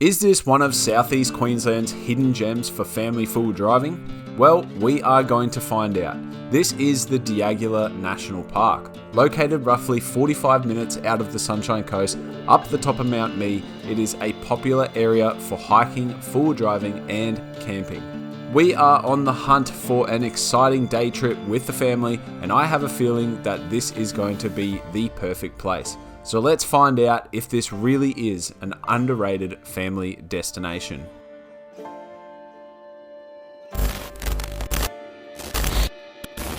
Is this one of Southeast Queensland's hidden gems for family full driving? Well, we are going to find out. This is the Diagula National Park. Located roughly 45 minutes out of the Sunshine Coast, up the top of Mount Mee, it is a popular area for hiking, full driving and camping. We are on the hunt for an exciting day trip with the family, and I have a feeling that this is going to be the perfect place. So let's find out if this really is an underrated family destination.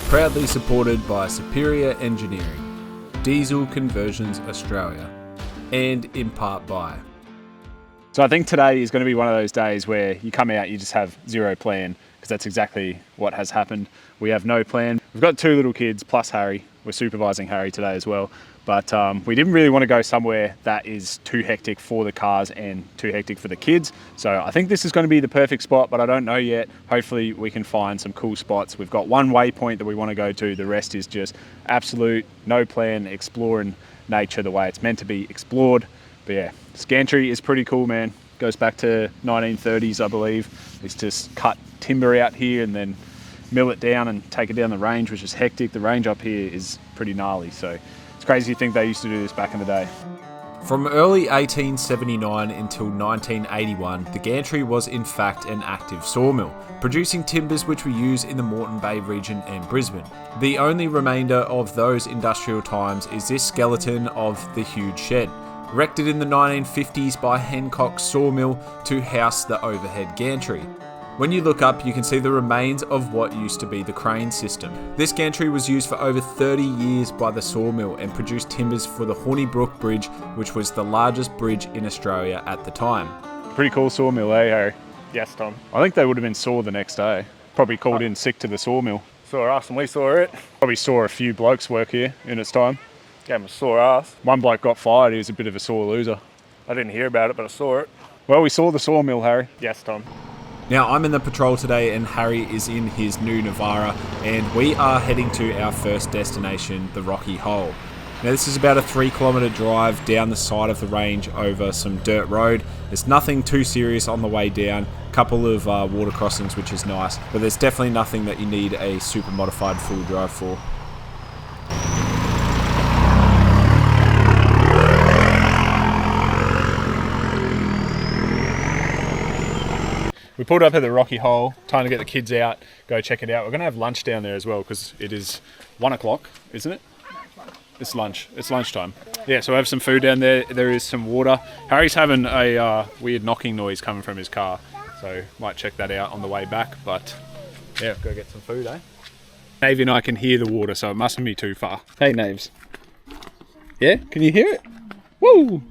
Proudly supported by Superior Engineering, Diesel Conversions Australia, and in part by. So I think today is going to be one of those days where you come out, you just have zero plan, because that's exactly what has happened. We have no plan. We've got two little kids plus Harry. We're supervising Harry today as well. But we didn't really want to go somewhere that is too hectic for the cars and too hectic for the kids. So I think this is going to be the perfect spot, but I don't know yet. Hopefully we can find some cool spots. We've got one waypoint that we want to go to. The rest is just absolute no plan, exploring nature the way it's meant to be explored. But yeah, Scantry is pretty cool, man. Goes back to 1930s, I believe. It's just cut timber out here and then mill it down and take it down the range, which is hectic. The range up here is pretty gnarly. So it's crazy to think they used to do this back in the day. From early 1879 until 1981, the gantry was in fact an active sawmill, producing timbers which we use in the Moreton Bay region and Brisbane. The only remainder of those industrial times is this skeleton of the huge shed, erected in the 1950s by Hancock Sawmill to house the overhead gantry. When you look up, you can see the remains of what used to be the crane system. This gantry was used for over 30 years by the sawmill and produced timbers for the Hornibrook Bridge, which was the largest bridge in Australia at the time. Pretty cool sawmill, eh, Harry? Yes, Tom. I think they would have been sore the next day. Probably called in sick to the sawmill. Saw us and we saw it. Probably saw a few blokes work here in its time. Gave him a sore ass. One bloke got fired, he was a bit of a sore loser. I didn't hear about it, but I saw it. Well, we saw the sawmill, Harry. Yes, Tom. Now, I'm in the patrol today and Harry is in his new Navara, and we are heading to our first destination, the Rocky Hole. Now, this is about a 3-kilometre drive down the side of the range over some dirt road. There's nothing too serious on the way down, a couple of water crossings, which is nice, but there's definitely nothing that you need a super modified full drive for. We pulled up at the Rocky Hole, time to get the kids out, go check it out. We're going to have lunch down there as well because it is 1 o'clock, isn't it? It's lunch. It's lunchtime. Yeah, so I have some food down there. There is some water. Harry's having a weird knocking noise coming from his car, so might check that out on the way back. But yeah, go get some food, eh? Navy and I can hear the water, so it mustn't be too far. Hey, Naves. Yeah, can you hear it? Woo!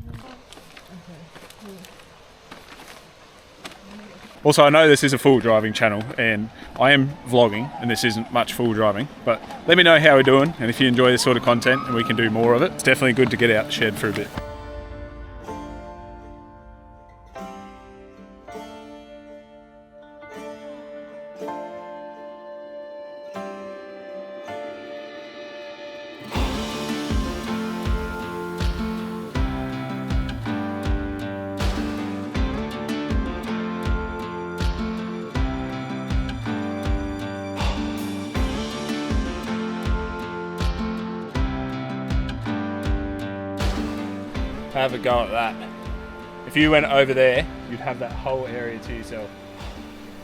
Also, I know this is a full driving channel and I am vlogging and this isn't much full driving, but let me know how we're doing and if you enjoy this sort of content and we can do more of it. It's definitely good to get out the shed for a bit. Have a go at that. If you went over there, you'd have that whole area to yourself.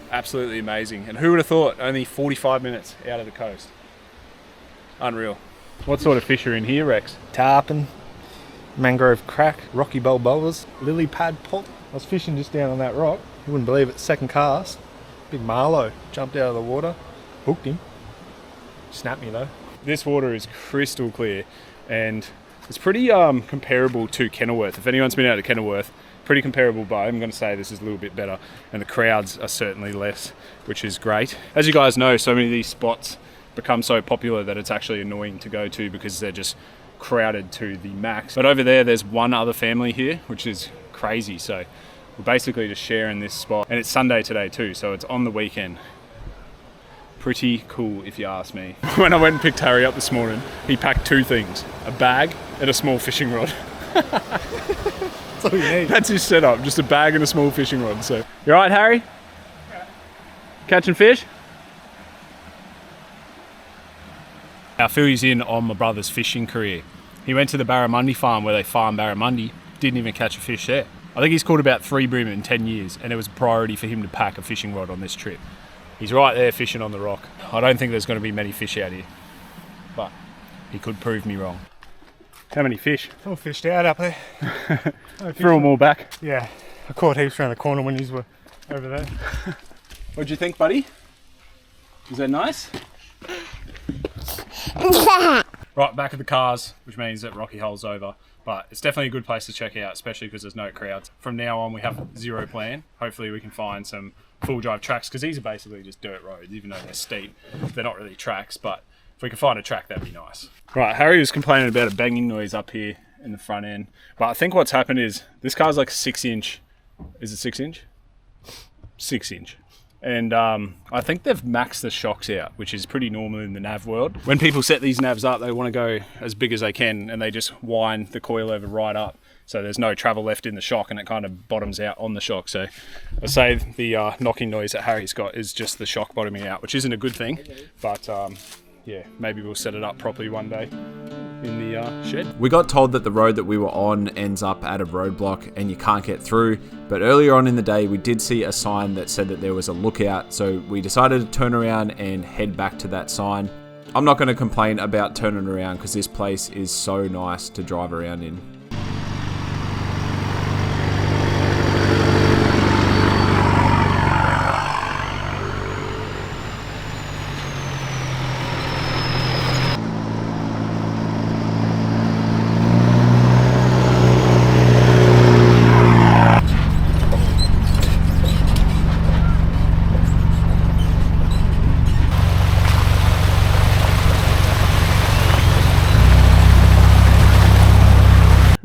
Absolutely amazing. And who would have thought? Only 45 minutes out of the coast. Unreal. What sort of fish are in here, Rex? Tarpon, mangrove crack, rocky balboas, lily pad pot. I was fishing just down on that rock. You wouldn't believe it, second cast. Big marlow jumped out of the water, hooked him. Snapped me though. This water is crystal clear and it's pretty comparable to Kenilworth. If anyone's been out to Kenilworth, pretty comparable, but I'm going to say this is a little bit better and the crowds are certainly less, which is great. As you guys know, so many of these spots become so popular that it's actually annoying to go to because they're just crowded to the max. But over there's one other family here, which is crazy. So we're basically just sharing this spot and it's Sunday today too, so it's on the weekend. Pretty cool if you ask me. When I went and picked Harry up this morning, he packed two things, a bag and a small fishing rod. It's all you need. That's his setup, just a bag and a small fishing rod. So, you all right, Harry? Catching fish? Now, Phil's in on my brother's fishing career. He went to the barramundi farm where they farm barramundi, didn't even catch a fish there. I think he's caught about 3 bream in 10 years, and it was a priority for him to pack a fishing rod on this trip. He's right there fishing on the rock. I don't think there's going to be many fish out here, but he could prove me wrong. How many fish? All fished out up there. Threw them all back. Yeah, I caught heaps around the corner when you were over there. What'd you think, buddy? Was that nice? Right, back at the cars, which means that Rocky Hole's over. But it's definitely a good place to check out, especially because there's no crowds. From now on, we have zero plan. Hopefully we can find some full drive tracks, because these are basically just dirt roads, even though they're steep. They're not really tracks, but if we can find a track, that'd be nice. Right, Harry was complaining about a banging noise up here in the front end. But I think what's happened is this car's like 6-inch. Is it 6-inch? 6-inch. And I think they've maxed the shocks out, which is pretty normal in the nav world. When people set these navs up, they want to go as big as they can, and they just wind the coilover right up, so there's no travel left in the shock, and it kind of bottoms out on the shock. So I say the knocking noise that Harry's got is just the shock bottoming out, which isn't a good thing, but yeah, maybe we'll set it up properly one day in the shed. We got told that the road that we were on ends up at a roadblock and you can't get through, but earlier on in the day we did see a sign that said that there was a lookout, so we decided to turn around and head back to that sign. I'm not going to complain about turning around because this place is so nice to drive around in.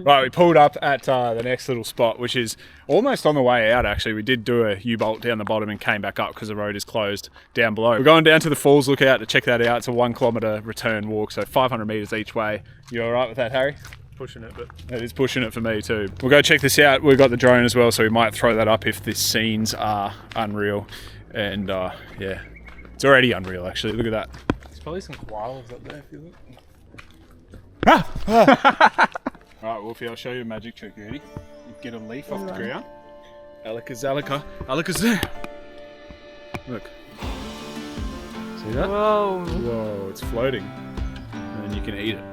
Right, we pulled up at the next little spot, which is almost on the way out, actually. We did do a U-bolt down the bottom and came back up because the road is closed down below. We're going down to the Falls Lookout to check that out. It's a 1 kilometre return walk, so 500 metres each way. You all right with that, Harry? Pushing it, but It is pushing it for me too. We'll go check this out. We've got the drone as well, so we might throw that up if the scenes are unreal. And yeah, it's already unreal, actually. Look at that. There's probably some koalas up there if you look. All right, Wolfie, I'll show you a magic trick. You ready? You get a leaf off the ground. Alakazalaka. Alakazam. Look. See that? whoa. Whoa, it's floating. And then you can eat it.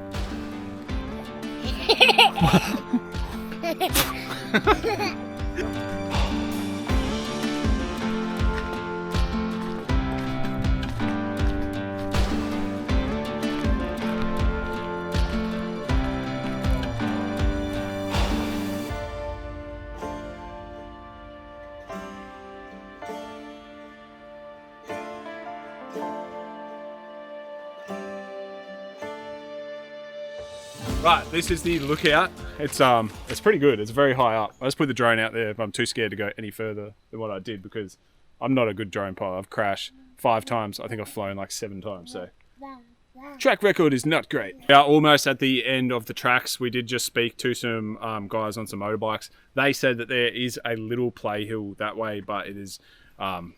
Right, this is the lookout. It's pretty good. It's very high up. I just put the drone out there, but I'm too scared to go any further than what I did because I'm not a good drone pilot. I've crashed 5 times. I think I've flown like 7 times, so track record is not great. We are almost at the end of the tracks. We did just speak to some guys on some motorbikes. They said that there is a little play hill that way, but it is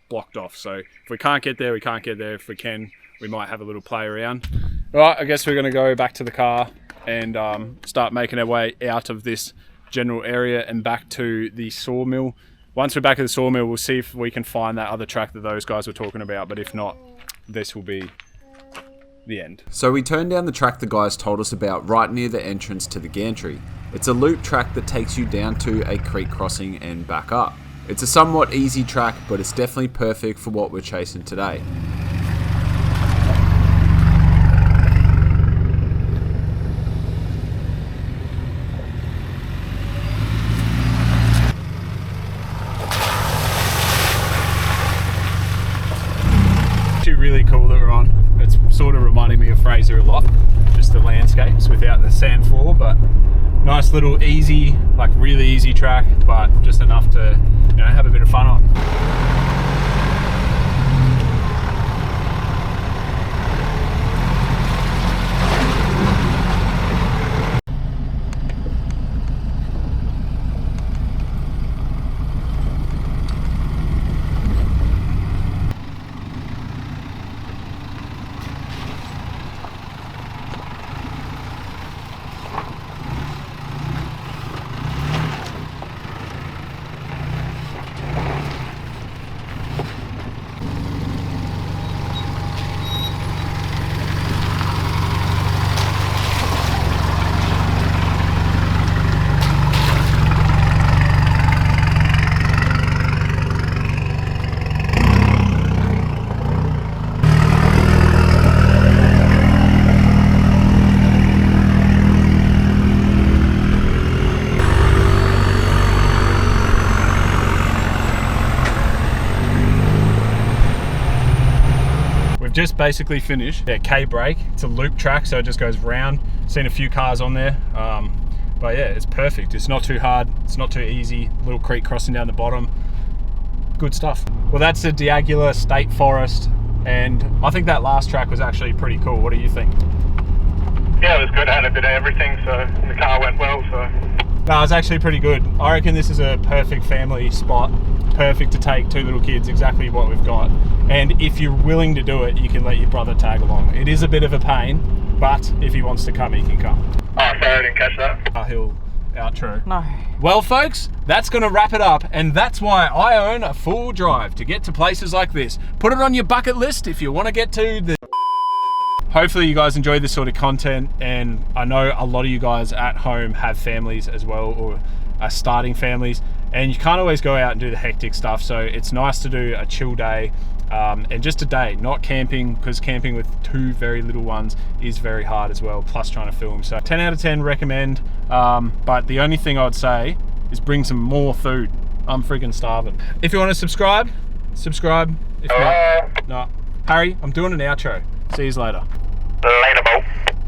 blocked off. So if we can't get there, we can't get there. If we can, we might have a little play around. Right, I guess we're going to go back to the car and start making our way out of this general area and back to the sawmill. Once we're back at the sawmill, we'll see if we can find that other track that those guys were talking about, but if not, this will be the end. So we turned down the track the guys told us about right near the entrance to the gantry. It's a loop track that takes you down to a creek crossing and back up. It's a somewhat easy track, but it's definitely perfect for what we're chasing today. Really cool that we're on. It's sort of reminding me of Fraser a lot, just the landscapes without the sand floor, but nice little easy, like really easy track, but just enough to, you know, have a bit of fun on. We've just basically finished K break. It's a loop track, so it just goes round. Seen a few cars on there, but yeah, it's perfect. It's not too hard, it's not too easy. Little creek crossing down the bottom. Good stuff. Well, that's the Diagula State Forest, and I think that last track was actually pretty cool. What do you think? Yeah, it was good. I had a bit of everything, so the car went well. So No, it was actually pretty good. I reckon this is a perfect family spot. Perfect to take 2 little kids, exactly what we've got. And if you're willing to do it, you can let your brother tag along. It is a bit of a pain, but if he wants to come, he can come. oh, sorry, I didn't catch that. Hill outro. No. Well, folks, that's going to wrap it up, and that's why I own a full drive to get to places like this. Put it on your bucket list if you want to get to the... Hopefully you guys enjoy this sort of content, and I know a lot of you guys at home have families as well, or are starting families, and you can't always go out and do the hectic stuff, so it's nice to do a chill day, and just a day, not camping, because camping with 2 very little ones is very hard as well, plus trying to film. So 10 out of 10 recommend, but the only thing I'd say is bring some more food. I'm freaking starving. If you want to subscribe. If not, no. Harry, I'm doing an outro. See you later. Later, Bo.